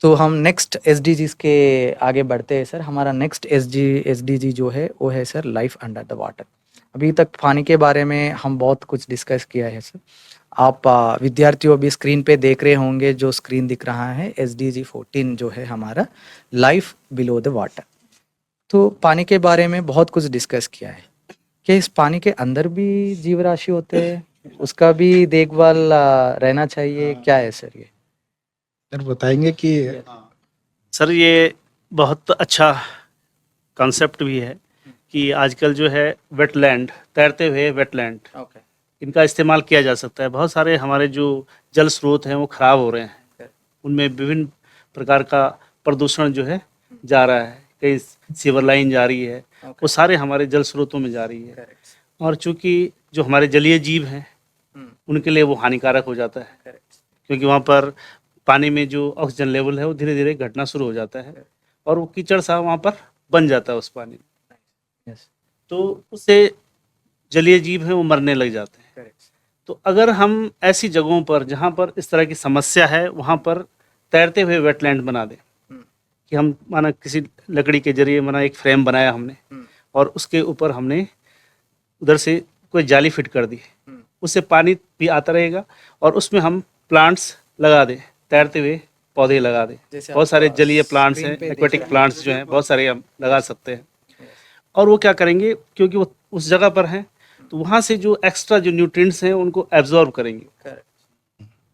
तो हम next SDGs के आगे बढ़ते हैं सर। हमारा नेक्स्ट एसडीजी जो है वो है sir life under the water. अभी तक पानी के बारे में हम बहुत कुछ डिस्कस किया है सर। आप विद्यार्थियों भी स्क्रीन पे देख रहे होंगे, जो स्क्रीन दिख रहा है एसडीजी 14 जो है हमारा लाइफ बिलो द वाटर। तो पानी के बारे में बहुत कुछ डिस्कस किया है। क्या इस पानी के अंदर भी जीव राशि होते हैं? उसका भी देखभाल रहना चाहिए, क्या है सर ये? सर बताएंगे कि सर ये बहुत अच्छा कॉन्सेप्ट भी है कि आजकल जो है वेटलैंड, तैरते हुए वेटलैंड, ओके। इनका इस्तेमाल किया जा सकता है। बहुत सारे हमारे जो जल स्रोत हैं वो खराब हो रहे हैं, उनमें विभिन्न प्रकार का प्रदूषण जो है जा रहा है, कई सीवर लाइन जा रही है, वो सारे हमारे जल स्रोतों में जा रही है। और चूंकि जो हमारे जलीय जीव हैं उनके लिए वो हानिकारक हो जाता है, क्योंकि वहाँ पर पानी में जो ऑक्सीजन लेवल है वो धीरे धीरे घटना शुरू हो जाता है और वो कीचड़ सा वहाँ पर बन जाता है उस पानी में। यस। तो उससे जलीय जीव हैं वो मरने लग जाते हैं। तो अगर हम ऐसी जगहों पर जहाँ पर इस तरह की समस्या है वहाँ पर तैरते हुए वेटलैंड बना दें, कि हम माना किसी लकड़ी के जरिए माना एक फ्रेम बनाया हमने और उसके ऊपर हमने उधर से कोई जाली फिट कर दी, उससे पानी भी आता रहेगा और उसमें हम प्लांट्स लगा दें, तैरते हुए पौधे लगा दें। बहुत सारे जलीय प्लांट्स हैं, एक्वेटिक प्लांट्स जो हैं बहुत सारे हम लगा सकते हैं। और वो क्या करेंगे, क्योंकि वो उस जगह पर हैं तो वहाँ से जो एक्स्ट्रा जो न्यूट्रिएंट्स हैं उनको एब्जॉर्ब करेंगे।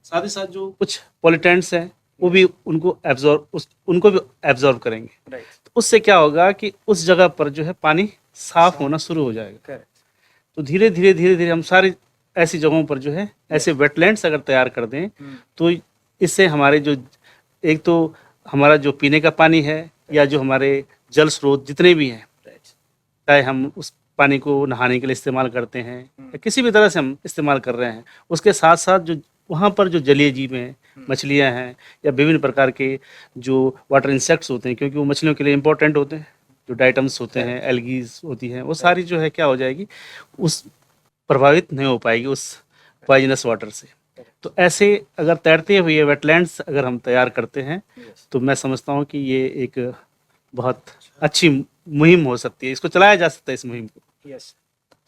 साथ ही साथ जो कुछ पॉल्यूटेंट्स हैं वो भी उनको भी एब्जॉर्ब करेंगे। तो उससे क्या होगा कि उस जगह पर जो है पानी साफ होना शुरू हो जाएगा। तो धीरे धीरे हम सारी ऐसी जगहों पर जो है ऐसे वेटलैंड्स अगर तैयार कर दें तो इससे हमारे जो एक तो हमारा जो पीने का पानी है या जो हमारे जल स्रोत जितने भी हैं, चाहे हम उस पानी को नहाने के लिए इस्तेमाल करते हैं या किसी भी तरह से हम इस्तेमाल कर रहे हैं, उसके साथ साथ जो वहाँ पर जो जलीय जीव हैं, मछलियाँ हैं या विभिन्न प्रकार के जो वाटर इंसेक्ट्स होते हैं, क्योंकि वो मछलियों के लिए इम्पोर्टेंट होते हैं, जो डाइटम्स होते हैं, एल्गीज होती हैं, वो सारी जो है क्या हो जाएगी, उस प्रभावित नहीं हो पाएगी उस पॉइजनस वाटर से। तो ऐसे अगर तैरते हुए वेटलैंड्स अगर हम तैयार करते हैं तो मैं समझता हूँ कि ये एक बहुत अच्छी मुहिम हो सकती है, इसको चलाया जा सकता है इस मुहिम को। यस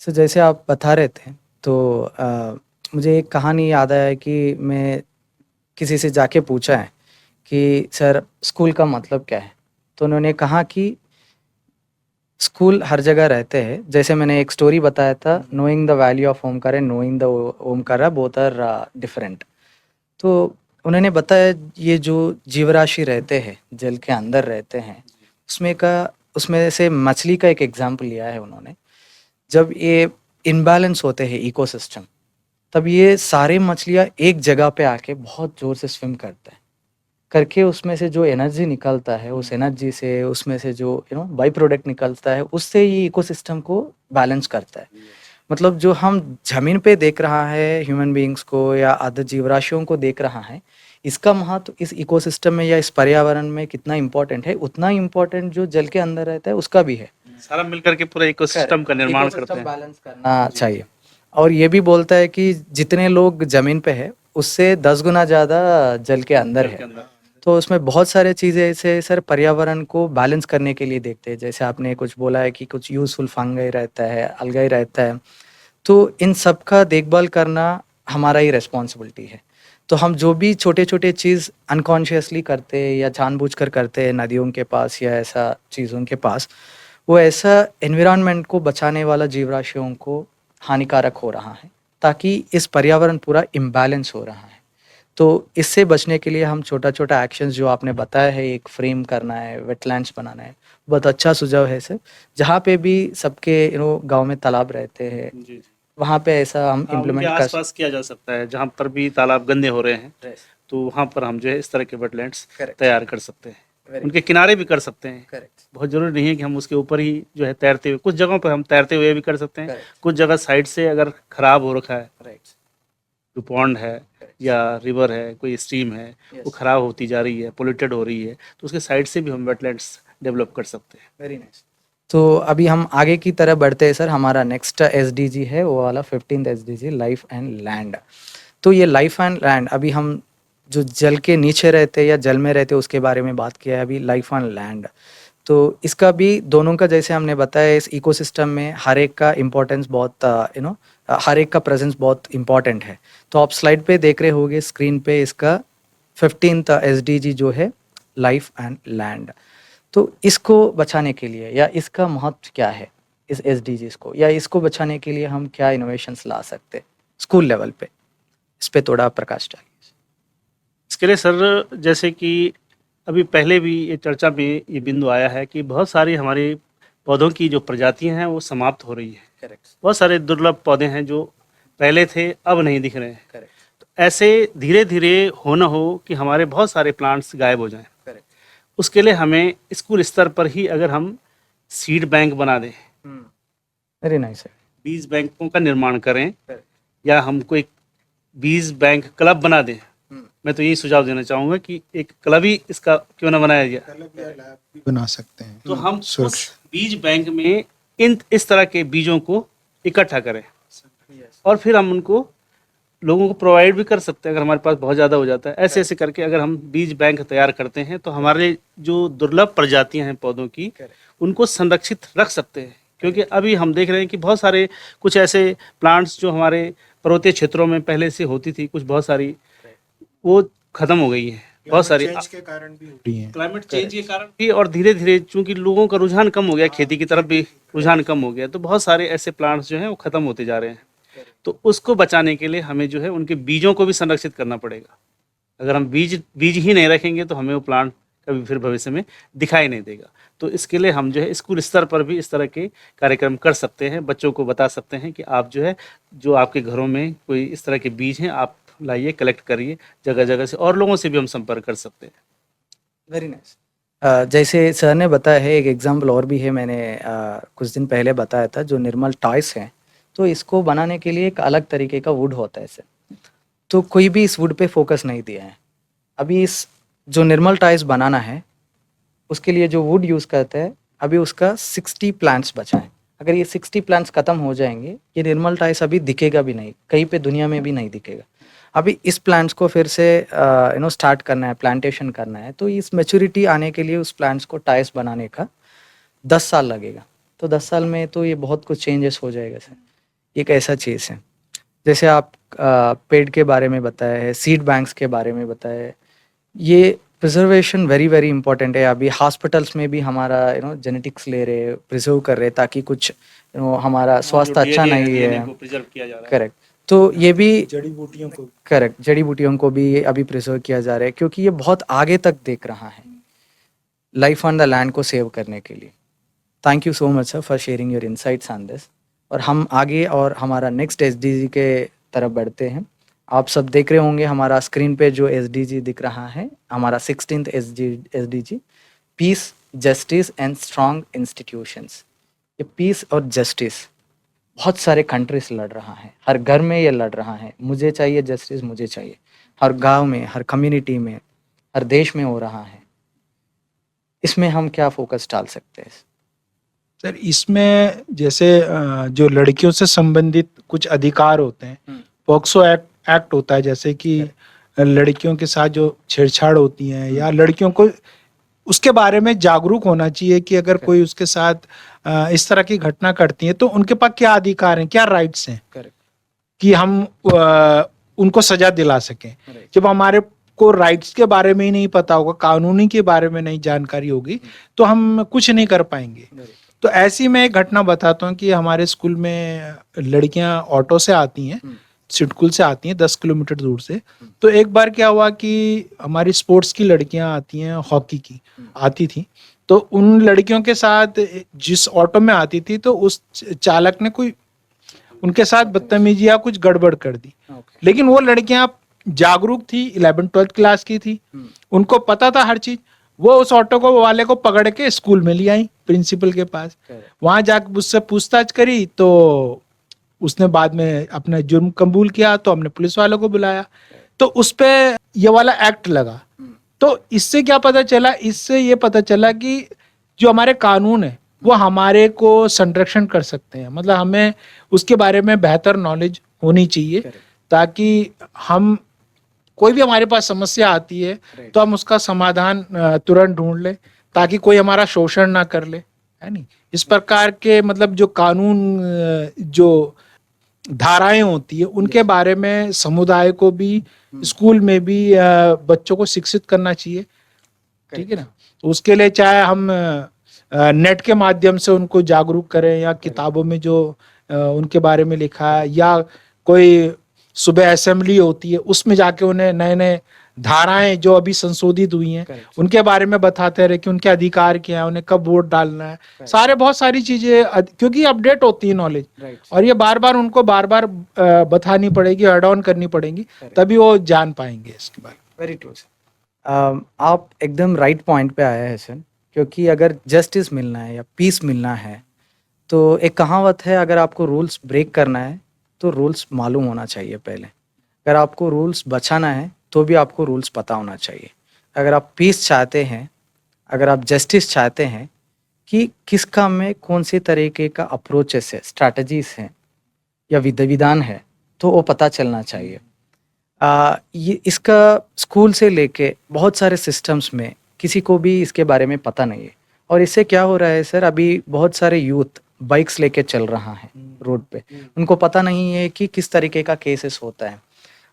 सर, जैसे आप बता रहे थे तो मुझे एक कहानी याद आया कि मैं किसी से जाके पूछा है कि सर स्कूल का मतलब क्या है, तो उन्होंने कहा कि स्कूल हर जगह रहते हैं। जैसे मैंने एक स्टोरी बताया था, knowing the value of Omkar and knowing the Omkara both are different. तो उन्होंने बताया ये जो जीवराशि रहते हैं जल के अंदर रहते हैं उसमें से मछली का एक एग्जाम्पल लिया है उन्होंने। जब ये इनबैलेंस होते हैं इकोसिस्टम, तब ये सारे मछलियाँ एक जगह पे आके बहुत जोर से स्विम करते हैं, करके उसमें से जो एनर्जी निकलता है, उस एनर्जी से उसमें से जो बाई प्रोडक्ट निकलता है, उससे ये इकोसिस्टम को बैलेंस करता है। मतलब जो हम जमीन पे देख रहा है ह्यूमन बीइंग्स को या अदर जीवराशियों को देख रहा है, इसका महत्व इस इकोसिस्टम में या इस पर्यावरण में कितना इम्पोर्टेंट है, उतना इम्पोर्टेंट जो जल के अंदर रहता है उसका भी है। सारा मिलकर के पूरा इकोसिस्टम का निर्माण करते हैं, बैलेंस करना चाहिए। और ये भी बोलता है कि जितने लोग जमीन पे है उससे 10 गुना ज्यादा जल के अंदर है। तो उसमें बहुत सारे चीज़ें ऐसे सर पर्यावरण को बैलेंस करने के लिए देखते हैं। जैसे आपने कुछ बोला है कि कुछ यूजफुल फंगाई रहता है, अलगाई रहता है, तो इन सब का देखभाल करना हमारा ही रिस्पॉन्सिबिलिटी है। तो हम जो भी छोटे छोटे चीज़ अनकॉन्शियसली करते हैं या जानबूझकर करते हैं नदियों के पास या ऐसा चीज़ों के पास, वो ऐसा एनवायरनमेंट को बचाने वाला जीवराशियों को हानिकारक हो रहा है, ताकि इस पर्यावरण पूरा इम्बैलेंस हो रहा है। तो इससे बचने के लिए हम छोटा-छोटा एक्शंस जो आपने बताया है, एक फ्रेम करना है, वेटलैंड्स बनाना है, बहुत अच्छा सुझाव है सर। जहाँ पे भी सबके गाँव में तालाब रहते हैं, वहाँ पे ऐसा हम उनके इम्प्लीमेंट आसपास किया जा सकता है। जहाँ पर भी तालाब गंदे हो रहे हैं तो वहाँ पर हम जो है इस तरह के वेटलैंड्स तैयार कर सकते हैं, उनके किनारे भी कर सकते हैं। बहुत जरूरी नहीं है कि हम उसके ऊपर ही जो है तैरते हुए, कुछ जगहों पर हम तैरते हुए भी कर सकते हैं, कुछ जगह साइड से अगर खराब हो रखा है, जो पॉन्ड है या रिवर है, कोई स्ट्रीम है, वो खराब होती जा रही है, पोल्यूटेड हो रही है, तो उसके साइड से भी हम वेटलैंड्स डेवलप कर सकते हैं। Very nice. तो अभी हम आगे की तरफ बढ़ते हैं सर। हमारा नेक्स्ट एसडीजी है वो वाला 15th SDG, life and land. तो ये लाइफ एंड लैंड अभी हम जो जल के नीचे रहते या जल में रहते उसके बारे में बात किया है अभी, लाइफ ऑन लैंड। तो इसका भी दोनों का जैसे हमने बताया इस इकोसिस्टम में हर एक का इम्पोर्टेंस बहुत हर एक का प्रेजेंस बहुत इम्पोर्टेंट है। तो आप स्लाइड पे देख रहे होंगे स्क्रीन पे इसका 15th SDG जो है लाइफ एंड लैंड। तो इसको बचाने के लिए या इसका महत्व क्या है इस SDGs को, या इसको बचाने के लिए हम क्या इनोवेशंस ला सकते हैं स्कूल लेवल पे, इस पे थोड़ा प्रकाश डालिए। इसके लिए सर जैसे कि अभी पहले भी ये चर्चा में ये बिंदु आया है कि बहुत सारी हमारी पौधों की जो प्रजातियां हैं वो समाप्त हो रही है। करेक्ट। बहुत सारे दुर्लभ पौधे हैं जो पहले थे अब नहीं दिख रहे हैं। करेक्ट। तो ऐसे धीरे धीरे हो न हो कि हमारे बहुत सारे प्लांट्स गायब हो जाएं। करेक्ट। उसके लिए हमें स्कूल स्तर पर ही अगर हम सीड बैंक बना दें, वेरी नाइस है, बीज बैंकों का निर्माण करें, या हम कोई बीज बैंक क्लब बना दें। मैं तो यही सुझाव देना चाहूँगा कि एक क्लब ही इसका क्यों ना बनाया जाए, बना सकते हैं। तो हम उस बीज बैंक में इस तरह के बीजों को इकट्ठा करें और फिर हम उनको लोगों को प्रोवाइड भी कर सकते हैं अगर हमारे पास बहुत ज़्यादा हो जाता है। ऐसे ऐसे करके अगर हम बीज बैंक तैयार करते हैं तो हमारे जो दुर्लभ प्रजातियां हैं पौधों की उनको संरक्षित रख सकते हैं। क्योंकि अभी हम देख रहे हैं कि बहुत सारे कुछ ऐसे प्लांट्स जो हमारे पर्वतीय क्षेत्रों में पहले से होती थी, कुछ बहुत सारी वो खत्म हो गई है, बहुत सारी के कारण भी हो रही है, क्लाइमेट चेंज के कारण भी, और धीरे धीरे चूंकि लोगों का रुझान कम हो गया, खेती की तरफ भी रुझान कम हो गया, तो बहुत सारे ऐसे प्लांट्स जो हैं वो खत्म होते जा रहे हैं। तो उसको बचाने के लिए हमें जो है उनके बीजों को भी संरक्षित करना पड़ेगा। अगर हम बीज ही नहीं रखेंगे तो हमें वो प्लांट कभी फिर भविष्य में दिखाई नहीं देगा। तो इसके लिए हम जो है स्कूल स्तर पर भी इस तरह के कार्यक्रम कर सकते हैं, बच्चों को बता सकते हैं कि आप जो है जो आपके घरों में कोई इस तरह के बीज हैं आप लाइए, कलेक्ट करिए जगह जगह से, और लोगों से भी हम संपर्क कर सकते हैं। Very nice. जैसे सर ने बताया है, एक एग्जाम्पल और भी है, मैंने कुछ दिन पहले बताया था, जो निर्मल टॉयस है, तो इसको बनाने के लिए एक अलग तरीके का वुड होता है सर। तो कोई भी इस वुड पे फोकस नहीं दिया है अभी। इस जो निर्मल टॉयस बनाना है उसके लिए जो वुड यूज़ करते हैं अभी उसका 60 प्लांट्स बचा है। अगर ये 60 प्लांट्स ख़त्म हो जाएंगे ये निर्मल टॉयस अभी दिखेगा भी नहीं, कहीं पे दुनिया में भी नहीं दिखेगा। अभी इस प्लांट्स को फिर से स्टार्ट करना है, प्लांटेशन करना है, तो इस मैच्योरिटी आने के लिए उस प्लांट्स को टाइस बनाने का 10 साल लगेगा। तो 10 साल में तो ये बहुत कुछ चेंजेस हो जाएगा सर। एक ऐसा चीज़ है, जैसे आप पेड़ के बारे में बताया है, सीड बैंक्स के बारे में बताया है, ये प्रिजर्वेशन वेरी वेरी इंपॉर्टेंट है। अभी हॉस्पिटल्स में भी हमारा जेनेटिक्स ले रहे, प्रिजर्व कर रहे, ताकि कुछ हमारा स्वास्थ्य अच्छा नहीं है, करेक्ट, तो ये भी जड़ी बूटियों को, करेक्ट, जड़ी बूटियों को भी अभी प्रिजर्व किया जा रहा है, क्योंकि ये बहुत आगे तक देख रहा है लाइफ ऑन द लैंड को सेव करने के लिए। Thank you so much sir for sharing your insights on this. और हम आगे और हमारा नेक्स्ट SDG के तरफ बढ़ते हैं। आप सब देख रहे होंगे हमारा स्क्रीन पे जो SDG दिख रहा है, हमारा 16th SDG, peace, justice and strong institutions. ये पीस और जस्टिस बहुत सारे कंट्रीज लड़ रहा है, हर घर में ये लड़ रहा है, मुझे चाहिए जस्टिस, मुझे चाहिए, हर गांव में, हर कम्युनिटी में, हर देश में हो रहा है। इसमें हम क्या फोकस डाल सकते हैं सर? इसमें जैसे जो लड़कियों से संबंधित कुछ अधिकार होते हैं, पॉक्सो एक्ट होता है, जैसे कि लड़कियों के साथ जो छेड़छाड़ होती है या लड़कियों को उसके बारे में जागरूक होना चाहिए कि अगर कोई उसके साथ इस तरह की घटना करती है तो उनके पास क्या अधिकार हैं, क्या राइट्स हैं, कि हम उनको सजा दिला सकें। जब हमारे को राइट्स के बारे में ही नहीं पता होगा, कानूनी के बारे में नहीं जानकारी होगी, तो हम कुछ नहीं कर पाएंगे। तो ऐसी मैं एक घटना बताता हूँ कि हमारे स्कूल में लड़कियां ऑटो से आती हैं, सिडकुल से आती हैं 10 किलोमीटर दूर से। तो एक बार क्या हुआ कि हमारी स्पोर्ट्स की लड़कियां आती हैं, हॉकी की आती थी, तो उन लड़कियों के साथ जिस ऑटो में आती थी तो उस चालक ने कोई उनके साथ बदतमीजी या कुछ गड़बड़ कर दी। लेकिन वो लड़कियां जागरूक थी, 11th-12th क्लास की थी, उनको पता था हर चीज। वो उस ऑटो को वाले को पकड़ के स्कूल में ले आई प्रिंसिपल के पास। वहां जाकर उससे पूछताछ करी तो उसने बाद में अपना जुर्म कबूल किया, तो हमने पुलिस वालों को बुलाया, तो उस पे ये वाला एक्ट लगा। तो इससे क्या पता चला? इससे ये पता चला कि जो हमारे कानून है वो हमारे को संरक्षण कर सकते हैं। मतलब हमें उसके बारे में बेहतर नॉलेज होनी चाहिए ताकि हम कोई भी हमारे पास समस्या आती है तो हम उसका समाधान तुरंत ढूंढ ले, ताकि कोई हमारा शोषण ना कर ले, है नहीं। इस प्रकार के मतलब जो कानून जो धाराएं होती है उनके बारे में समुदाय को भी, स्कूल में भी बच्चों को शिक्षित करना चाहिए, ठीक है ना। तो उसके लिए चाहे हम नेट के माध्यम से उनको जागरूक करें, या किताबों में जो उनके बारे में लिखा है, या कोई सुबह असेंबली होती है उसमें जाके उन्हें नए नए धाराएं जो अभी संशोधित हुई हैं उनके बारे में बताते रहे कि उनके अधिकार क्या है, उन्हें कब वोट डालना है, सारे बहुत सारी चीजें, क्योंकि अपडेट होती है नॉलेज, और ये बार बार उनको बार बार बतानी पड़ेगी, ऐड ऑन करनी पड़ेगी, तभी वो जान पाएंगे इसके बारे में। वेरी ट्रू सर, आप एकदम राइट पॉइंट पे आए हैं सर, क्योंकि अगर जस्टिस मिलना है या पीस मिलना है तो एक कहावत है, अगर आपको रूल्स ब्रेक करना है तो रूल्स मालूम होना चाहिए पहले, अगर आपको रूल्स बचाना है तो भी आपको रूल्स पता होना चाहिए। अगर आप पीस चाहते हैं, अगर आप जस्टिस चाहते हैं कि किस काम में कौन से तरीके का अप्रोचेस है, स्ट्रैटेजीज हैं या विधि विधान है, तो वो पता चलना चाहिए। ये इसका स्कूल से लेके बहुत सारे सिस्टम्स में किसी को भी इसके बारे में पता नहीं है, और इससे क्या हो रहा है सर, अभी बहुत सारे यूथ बाइक्स लेके चल रहा है रोड पे, उनको पता नहीं है कि किस तरीके का केसेस होता है।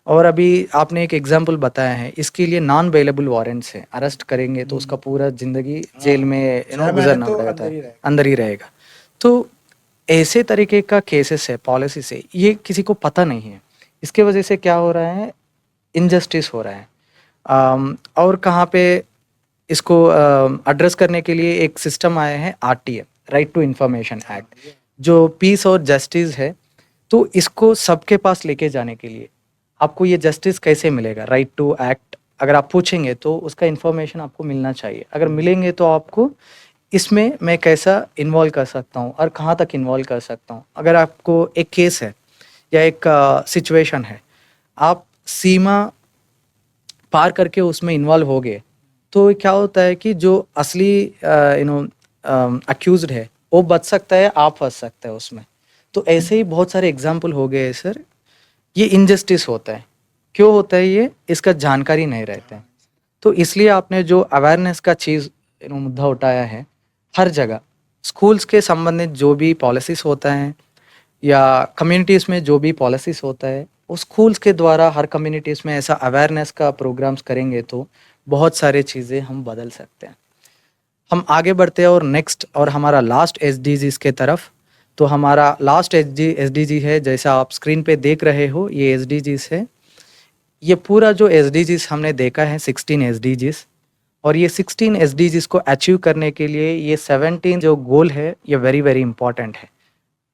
और अभी आपने एक एग्जांपल बताया है, इसके लिए नॉन बेलेबल वारंट्स है, अरेस्ट करेंगे तो उसका पूरा जिंदगी जेल में गुजरना पड़ेगा, अंदर ही रहेगा। तो ऐसे तरीके का केसेस है पॉलिसी से, ये किसी को पता नहीं है, इसके वजह से क्या हो रहा है, इनजस्टिस हो रहा है। और कहाँ पे इसको एड्रेस करने के लिए एक सिस्टम आया है, RTA, right to information act, जो पीस और जस्टिस है। तो इसको सबके पास लेके जाने के लिए आपको ये जस्टिस कैसे मिलेगा, राइट टू एक्ट अगर आप पूछेंगे तो उसका इन्फॉर्मेशन आपको मिलना चाहिए। अगर मिलेंगे तो आपको इसमें मैं कैसा इन्वॉल्व कर सकता हूँ और कहाँ तक इन्वॉल्व कर सकता हूँ। अगर आपको एक केस है या एक सिचुएशन है, आप सीमा पार करके उसमें इन्वॉल्व हो गए, तो क्या होता है कि जो असली अक्यूज्ड है वो बच सकता है, आप फंस सकते हैं उसमें। तो ऐसे ही बहुत सारे एग्जाम्पल हो गए सर। ये इनजस्टिस होता है, क्यों होता है ये, इसका जानकारी नहीं रहता है। तो इसलिए आपने जो अवेयरनेस का चीज़ मुद्दा उठाया है, हर जगह स्कूल्स के संबंधित जो भी पॉलिसीज़ होता है या कम्युनिटीज़ में जो भी पॉलिसीज़ होता है, वो स्कूल्स के द्वारा हर कम्युनिटीज़ में ऐसा अवेयरनेस का प्रोग्राम्स करेंगे तो बहुत सारी चीज़ें हम बदल सकते हैं। हम आगे बढ़ते हैं और नेक्स्ट और हमारा लास्ट SDGs के तरफ। तो हमारा लास्ट SDG है, जैसा आप स्क्रीन पे देख रहे हो, ये SDGs है। ये पूरा जो SDGs हमने देखा है 16 SDGs, और ये 16 SDGs को अचीव करने के लिए ये 17 जो गोल है ये वेरी वेरी इंपॉर्टेंट है।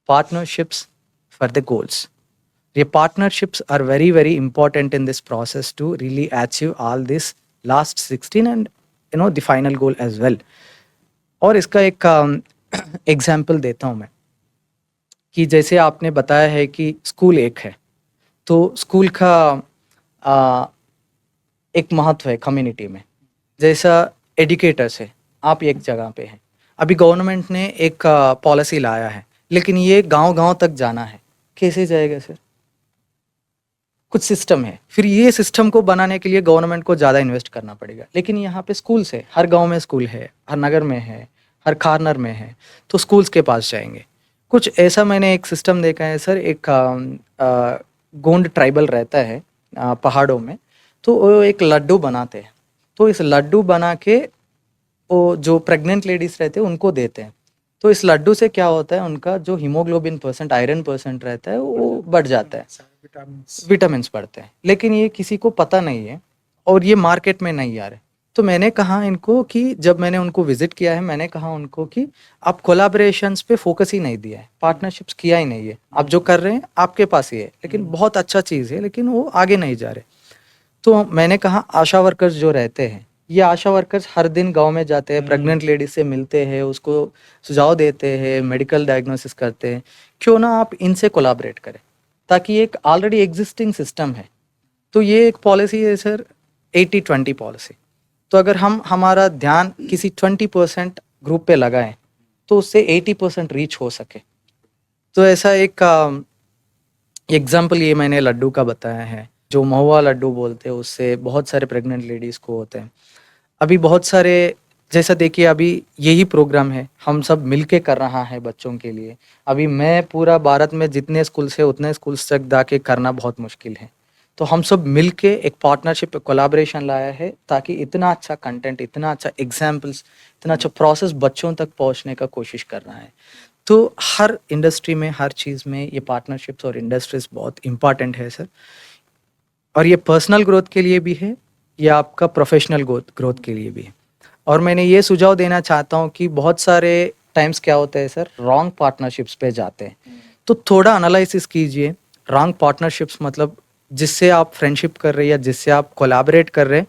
पार्टनरशिप्स फॉर द गोल्स, ये partnerships are very very important in this process to really achieve all this last 16 and the final goal as well. और इसका एक एग्जाम्पल देता हूँ मैं, कि जैसे आपने बताया है कि स्कूल एक है, तो स्कूल का एक महत्व है कम्युनिटी में। जैसा एजुकेटर्स है, आप एक जगह पे हैं, अभी गवर्नमेंट ने एक पॉलिसी लाया है, लेकिन ये गांव-गांव तक जाना है, कैसे जाएगा सर? कुछ सिस्टम है, फिर ये सिस्टम को बनाने के लिए गवर्नमेंट को ज़्यादा इन्वेस्ट करना पड़ेगा। लेकिन यहाँ पे स्कूल्स है, हर गांव में स्कूल है, हर नगर में है, हर कॉर्नर में है, तो स्कूल्स के पास जाएंगे। कुछ ऐसा मैंने एक सिस्टम देखा है सर, एक गोंड ट्राइबल रहता है पहाड़ों में, तो वो एक लड्डू बनाते हैं। तो इस लड्डू बना के वो जो प्रेग्नेंट लेडीज रहते हैं उनको देते हैं। तो इस लड्डू से क्या होता है, उनका जो हीमोग्लोबिन परसेंट, आयरन परसेंट रहता है वो बढ़ जाता है, विटामिन्स बढ़ते हैं। लेकिन ये किसी को पता नहीं है और ये मार्केट में नहीं आ रहे। तो मैंने कहा इनको कि जब मैंने उनको विजिट किया है, मैंने कहा उनको कि आप कोलैबोरेशंस पे फोकस ही नहीं दिया है, पार्टनरशिप्स किया ही नहीं है, आप जो कर रहे हैं आपके पास ही है, लेकिन बहुत अच्छा चीज़ है, लेकिन वो आगे नहीं जा रहे। तो मैंने कहा आशा वर्कर्स जो रहते हैं, ये आशा वर्कर्स हर दिन गांव में जाते हैं, प्रेग्नेंट लेडीज से मिलते हैं, उसको सुझाव देते हैं, मेडिकल डायग्नोसिस करते हैं, क्यों ना आप इनसे कोलैबोरेट करें, ताकि एक ऑलरेडी एग्जिस्टिंग सिस्टम है। तो ये एक पॉलिसी है सर, 80-20 पॉलिसी। तो अगर हम हमारा ध्यान किसी 20% ग्रुप पे लगाएं तो उससे 80% रीच हो सके। तो ऐसा एक एग्जाम्पल ये मैंने लड्डू का बताया है। जो महुआ लड्डू बोलते हैं उससे बहुत सारे प्रेग्नेंट लेडीज़ को होते हैं। अभी बहुत सारे, जैसा देखिए अभी यही प्रोग्राम है, हम सब मिलके कर रहा है बच्चों के लिए। अभी मैं पूरा भारत में जितने स्कूल से उतने स्कूल्स तक जाके करना बहुत मुश्किल है। तो हम सब मिलके एक पार्टनरशिप, कोलैबोरेशन लाया है ताकि इतना अच्छा कंटेंट, इतना अच्छा एग्जाम्पल्स, इतना अच्छा प्रोसेस बच्चों तक पहुंचने का कोशिश कर रहा है। तो हर इंडस्ट्री में, हर चीज़ में ये पार्टनरशिप्स और इंडस्ट्रीज बहुत इंपॉर्टेंट है सर। और ये पर्सनल ग्रोथ के लिए भी है, या आपका प्रोफेशनल ग्रोथ के लिए भी है। और मैंने ये सुझाव देना चाहता हूँ कि बहुत सारे टाइम्स क्या होते हैं सर, रॉन्ग पार्टनरशिप्स पे जाते हैं। तो थोड़ा एनालिसिस कीजिए। रॉन्ग पार्टनरशिप्स मतलब जिससे आप फ्रेंडशिप कर रहे हैं या जिससे आप कोलैबोरेट कर रहे हैं,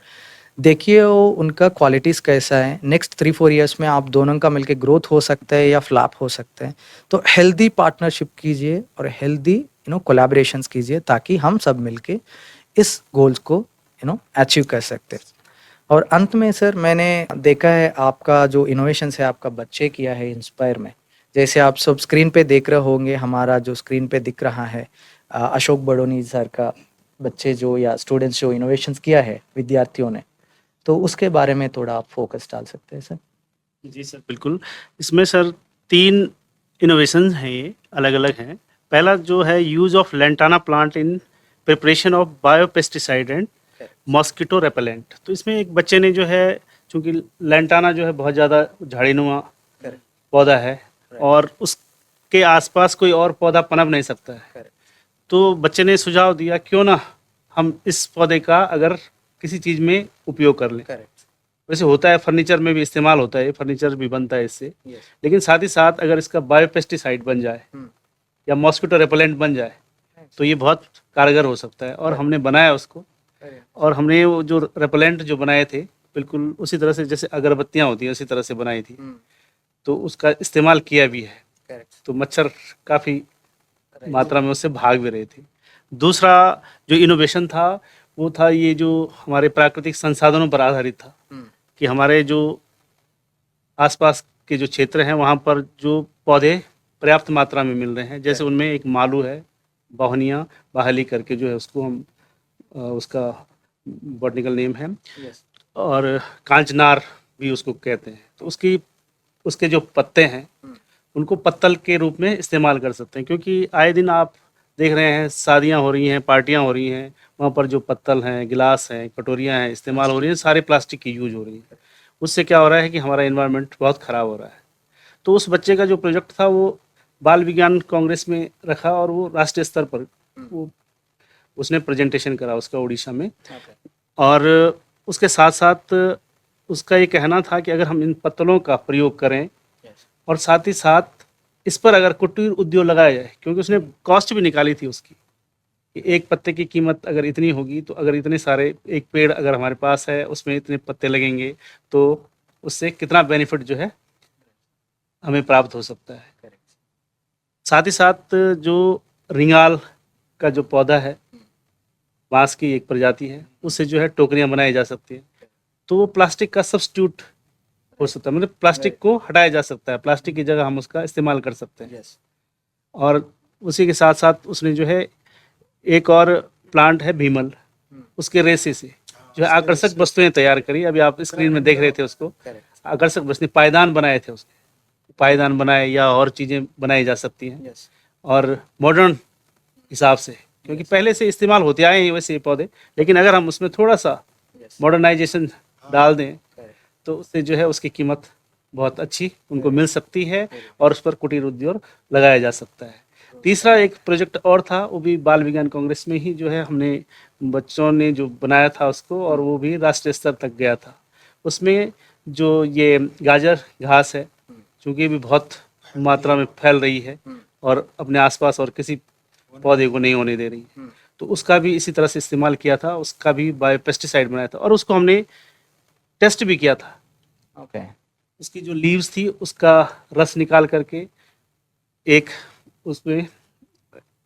देखिए वो उनका क्वालिटीज़ कैसा है। नेक्स्ट 3-4 ईयर्स में आप दोनों का मिलके ग्रोथ हो सकता है या फ्लॉप हो सकता है। तो हेल्दी पार्टनरशिप कीजिए और हेल्दी कोलैबोरेशंस कीजिए ताकि हम सब मिलके इस गोल्स को अचीव कर सकते हैं। और अंत में सर, मैंने देखा है आपका जो इनोवेशंस है आपका बच्चे किया है इंस्पायर में। जैसे आप सब स्क्रीन पे देख रहे होंगे, हमारा जो स्क्रीन पे दिख रहा है अशोक बडोनी सर का बच्चे जो या स्टूडेंट्स जो इनोवेशंस किया है विद्यार्थियों ने, तो उसके बारे में थोड़ा आप फोकस डाल सकते हैं सर। जी सर, बिल्कुल। इसमें सर 3 इनोवेशंस हैं, ये अलग-अलग हैं। पहला जो है use of lantana plant in preparation of biopesticide and mosquito repellent. तो इसमें एक बच्चे ने जो है, चूँकि लैंटाना जो है बहुत ज़्यादा झाड़ीनुमा पौधा है और उसके आसपास कोई और पौधा पनप नहीं सकता है। तो बच्चे ने सुझाव दिया क्यों ना हम इस पौधे का अगर किसी चीज़ में उपयोग कर लें। वैसे होता है, फर्नीचर में भी इस्तेमाल होता है, फर्नीचर भी बनता है इससे। लेकिन साथ ही साथ अगर इसका बायोपेस्टिसाइड बन जाए या मॉस्किटो रेपेलेंट बन जाए तो ये बहुत कारगर हो सकता है। और हमने बनाया उसको, और हमने वो जो रेपेलेंट जो बनाए थे बिल्कुल उसी तरह से जैसे अगरबत्तियाँ होती हैं उसी तरह से बनाई थी। तो उसका इस्तेमाल किया भी है। तो मच्छर काफ़ी मात्रा में उससे भाग भी रहे थे। दूसरा जो इनोवेशन था वो था ये जो हमारे प्राकृतिक संसाधनों पर आधारित था कि हमारे जो आसपास के जो क्षेत्र हैं वहाँ पर जो पौधे पर्याप्त मात्रा में मिल रहे हैं, जैसे उनमें एक मालू है, बाहनिया बाहली करके जो है उसको हम उसका बॉटनिकल नेम है, और कांचनार भी उसको कहते हैं। तो उसके जो पत्ते हैं उनको पत्तल के रूप में इस्तेमाल कर सकते हैं, क्योंकि आए दिन आप देख रहे हैं शादियां हो रही हैं, पार्टियां हो रही हैं, वहाँ पर जो पत्तल हैं, गिलास हैं, कटोरियां हैं इस्तेमाल हो रही हैं, सारे प्लास्टिक की यूज हो रही है। उससे क्या हो रहा है कि हमारा एनवायरनमेंट बहुत ख़राब हो रहा है। तो उस बच्चे का जो प्रोजेक्ट था वो बाल विज्ञान कांग्रेस में रखा और वो राष्ट्रीय स्तर पर वो उसने प्रेजेंटेशन करा उसका उड़ीसा में। और उसके साथ साथ उसका ये कहना था कि अगर हम इन पत्तलों का प्रयोग करें और साथ ही साथ इस पर अगर कुटीर उद्योग लगाया जाए, क्योंकि उसने कॉस्ट भी निकाली थी उसकी कि एक पत्ते की कीमत अगर इतनी होगी तो अगर इतने सारे एक पेड़ अगर हमारे पास है उसमें इतने पत्ते लगेंगे तो उससे कितना बेनिफिट जो है हमें प्राप्त हो सकता है। साथ ही साथ जो रिंगाल का जो पौधा है, बांस की एक प्रजाति है, उससे जो है टोकरियां बनाई जा सकती हैं। तो वो प्लास्टिक का सब्स्टिट्यूट हो सकता है, मतलब प्लास्टिक को हटाया जा सकता है, प्लास्टिक की जगह हम उसका इस्तेमाल कर सकते हैं। और उसी के साथ साथ उसने जो है एक और प्लांट है भीमल, उसके रेशे से जो है आकर्षक वस्तुएं तैयार करी। अभी आप स्क्रीन में देख रहे थे उसको, आकर्षक वस्तुएं, पायदान बनाए थे उसने, पायदान बनाए या और चीज़ें बनाई जा सकती हैं। और मॉडर्न हिसाब से, क्योंकि पहले से इस्तेमाल होते आए हैं वैसे ये पौधे, लेकिन अगर हम उसमें थोड़ा सा मॉडर्नाइजेशन डाल दें तो उससे जो है उसकी कीमत बहुत अच्छी उनको मिल सकती है और उस पर कुटीर उद्योग लगाया जा सकता है। तीसरा एक प्रोजेक्ट और था, वो भी बाल विज्ञान कांग्रेस में ही जो है हमने बच्चों ने जो बनाया था उसको, और वो भी राष्ट्रीय स्तर तक गया था। उसमें जो ये गाजर घास है, चूँकि ये भी बहुत मात्रा में फैल रही है और अपने आसपास और किसी पौधे को नहीं होने दे रही है, तो उसका भी इसी तरह से इस्तेमाल किया था, उसका भी बायोपेस्टिसाइड बनाया था और उसको हमने टेस्ट भी किया था। उसकी जो लीव्स थी उसका रस निकाल करके एक उसमें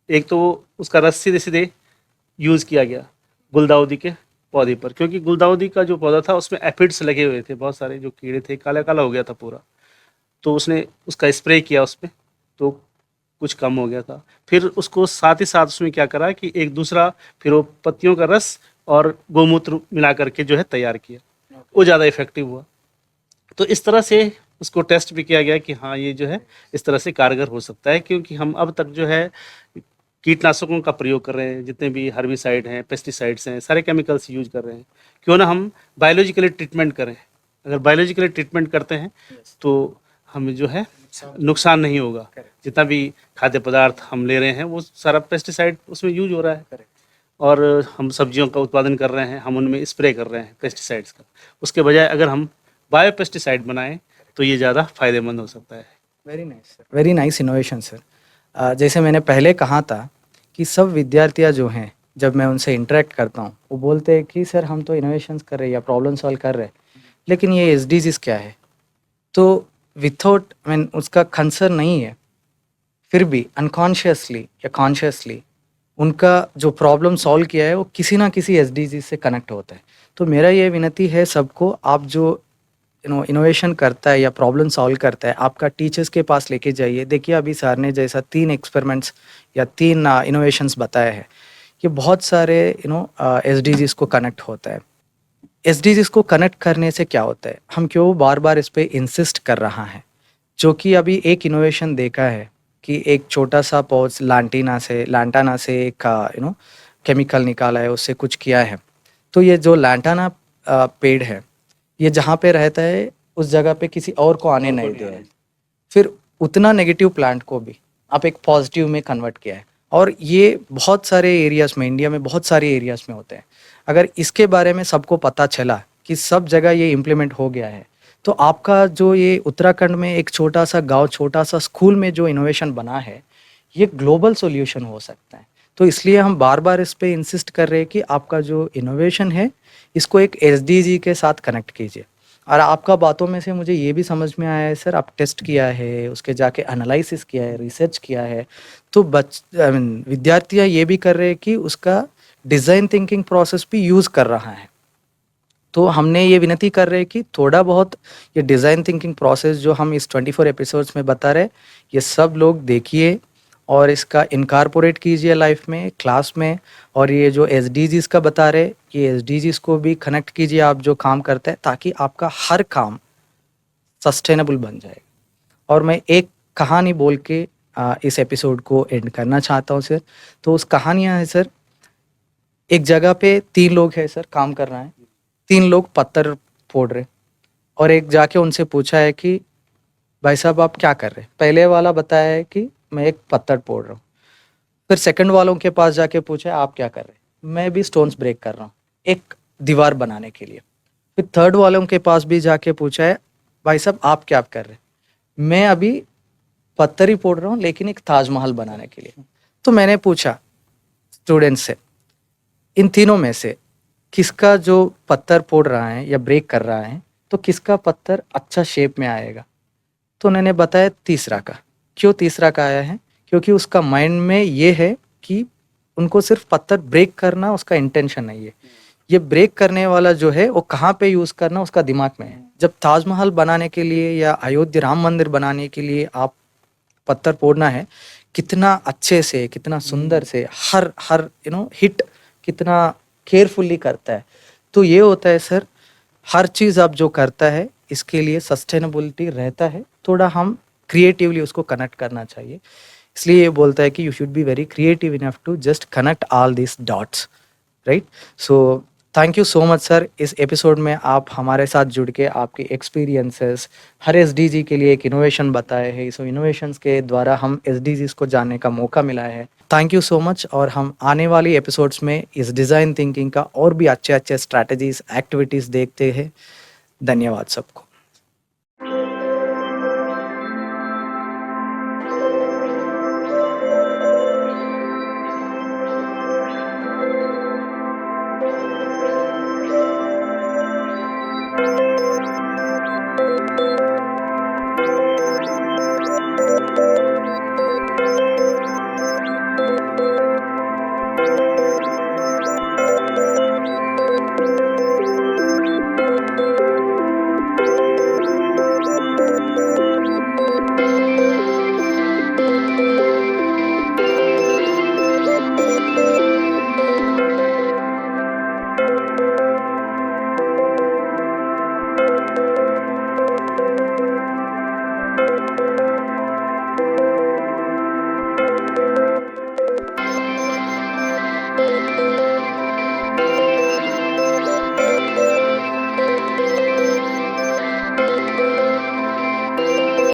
एक तो उसका रस सीधे सीधे यूज़ किया गया गुलदाउदी के पौधे पर, क्योंकि गुलदाउदी का जो पौधा था उसमें एफिड्स लगे हुए थे, बहुत सारे जो कीड़े थे, काला काला हो गया था पूरा। तो उसने उसका स्प्रे किया उस पर, तो कुछ कम हो गया था। फिर उसको साथ ही साथ उसमें क्या करा कि एक दूसरा फिर वो पत्तियों का रस और गोमूत्र मिला करके जो है तैयार किया, वो ज़्यादा इफेक्टिव हुआ। तो इस तरह से उसको टेस्ट भी किया गया कि हाँ ये जो है इस तरह से कारगर हो सकता है, क्योंकि हम अब तक जो है कीटनाशकों का प्रयोग कर रहे हैं, जितने भी हर्बिसाइड हैं, पेस्टिसाइड्स हैं, सारे केमिकल्स यूज कर रहे हैं। क्यों ना हम बायोलॉजिकली ट्रीटमेंट करें। अगर बायोलॉजिकली ट्रीटमेंट करते हैं तो हमें जो है नुकसान नहीं होगा। जितना भी खाद्य पदार्थ हम ले रहे हैं वो सारा पेस्टिसाइड उसमें यूज हो रहा है, और हम सब्जियों का उत्पादन कर रहे हैं, हम उनमें स्प्रे कर रहे हैं पेस्टिसाइड्स का। उसके बजाय अगर हम बायो पेस्टिसाइड बनाएं तो ये ज़्यादा फायदेमंद हो सकता है। Very nice sir, very nice innovation sir. जैसे मैंने पहले कहा था कि सब विद्यार्थियां जो हैं, जब मैं उनसे इंटरेक्ट करता हूँ, वो बोलते हैं कि सर हम तो इनोवेशंस कर रहे हैं या प्रॉब्लम सॉल्व कर रहे हैं, लेकिन ये एसडीजीज क्या है। तो विथआउट मीन उसका कंसर्न नहीं है, फिर भी अनकॉन्शियसली या कॉन्शियसली उनका जो प्रॉब्लम सॉल्व किया है वो किसी ना किसी एसडीजी से कनेक्ट होता है। तो मेरा ये विनती है सबको, आप जो इनोवेशन करता है या प्रॉब्लम सॉल्व करता है, आपका टीचर्स के पास लेके जाइए। देखिए अभी सर ने जैसा 3 एक्सपेरिमेंट्स या 3 इनोवेशंस बताए हैं, ये बहुत सारे एसडीजीज को कनेक्ट होता है। एसडीजीज को कनेक्ट करने से क्या होता है, हम क्यों बार बार इस पे इंसिस्ट कर रहा है, जो कि अभी एक इनोवेशन देखा है कि एक छोटा सा पौध लांटाना से एक केमिकल निकाला है, उससे कुछ किया है। तो ये जो लांटाना पेड़ है, ये जहाँ पे रहता है उस जगह पे किसी और को आने नहीं दिया है। फिर उतना नेगेटिव प्लांट को भी आप एक पॉजिटिव में कन्वर्ट किया है, और ये बहुत सारे एरियाज में, इंडिया में बहुत सारे एरियाज में होते हैं। अगर इसके बारे में सबको पता चला कि सब जगह ये इम्प्लीमेंट हो गया है, तो आपका जो ये उत्तराखंड में एक छोटा सा गांव, छोटा सा स्कूल में जो इनोवेशन बना है, ये ग्लोबल सॉल्यूशन हो सकता है। तो इसलिए हम बार बार इस पे इंसिस्ट कर रहे हैं कि आपका जो इनोवेशन है इसको एक एसडीजी के साथ कनेक्ट कीजिए। और आपका बातों में से मुझे ये भी समझ में आया है सर, आप टेस्ट किया है, उसके जाके एनालिसिस किया है, रिसर्च किया है, तो विद्यार्थियाँ ये भी कर रहे हैं कि उसका डिज़ाइन थिंकिंग प्रोसेस भी यूज़ कर रहा है। तो हमने ये विनती कर रहे हैं कि थोड़ा बहुत ये डिज़ाइन थिंकिंग प्रोसेस जो हम इस 24 एपिसोड्स में बता रहे, ये सब लोग देखिए और इसका इनकॉर्पोरेट कीजिए लाइफ में, क्लास में। और ये जो एसडीजीज का बता रहे, ये एसडीजीज को भी कनेक्ट कीजिए आप जो काम करते हैं, ताकि आपका हर काम सस्टेनेबल बन जाएगा। और मैं एक कहानी बोल के इस एपिसोड को एंड करना चाहता हूँ सर। तो उस कहानियाँ है सर, एक जगह पे 3 लोग हैं सर, काम कर रहे हैं। 3 लोग पत्थर फोड़ रहे, और एक जाके उनसे पूछा है कि भाई साहब आप क्या कर रहे हैं। पहले वाला बताया है कि मैं एक पत्थर फोड़ रहा हूँ। फिर सेकंड वालों के पास जाके पूछा आप क्या कर रहे हैं। मैं भी स्टोन्स ब्रेक कर रहा हूँ एक दीवार बनाने के लिए। फिर थर्ड वालों के पास भी जाके पूछा है भाई साहब आप क्या कर रहे हैं। मैं अभी पत्थर ही फोड़ रहा हूँ लेकिन एक ताजमहल बनाने के लिए। तो मैंने पूछा स्टूडेंट से, इन तीनों में से किसका जो पत्थर फोड़ रहा है या ब्रेक कर रहा है, तो किसका पत्थर अच्छा शेप में आएगा। तो उन्होंने बताया तीसरा का। क्यों तीसरा का आया है, क्योंकि उसका माइंड में ये है कि उनको सिर्फ पत्थर ब्रेक करना उसका इंटेंशन नहीं है, ये ब्रेक करने वाला जो है वो कहाँ पे यूज़ करना उसका दिमाग में है। जब ताजमहल बनाने के लिए या अयोध्या राम मंदिर बनाने के लिए आप पत्थर फोड़ना है, कितना अच्छे से, कितना सुंदर से, हर हिट कितना केयरफुली करता है। तो ये होता है सर, हर चीज़ आप जो करता है इसके लिए सस्टेनेबिलिटी रहता है, थोड़ा हम क्रिएटिवली उसको कनेक्ट करना चाहिए। इसलिए ये बोलता है कि you should be very creative enough to just connect all this dots, right. So thank you so much sir. इस एपिसोड में आप हमारे साथ जुड़ के आपके एक्सपीरियंसेस, हर एसडीजी के लिए एक इनोवेशन बताए हैं। सो इनोवेशंस के द्वारा हम एसडीजीज को जानने का मौका मिला है। Thank you so much. और हम आने वाली एपिसोड्स में इस डिज़ाइन थिंकिंग का और भी अच्छे अच्छे स्ट्रैटेजीज, एक्टिविटीज़ देखते हैं। धन्यवाद सबको।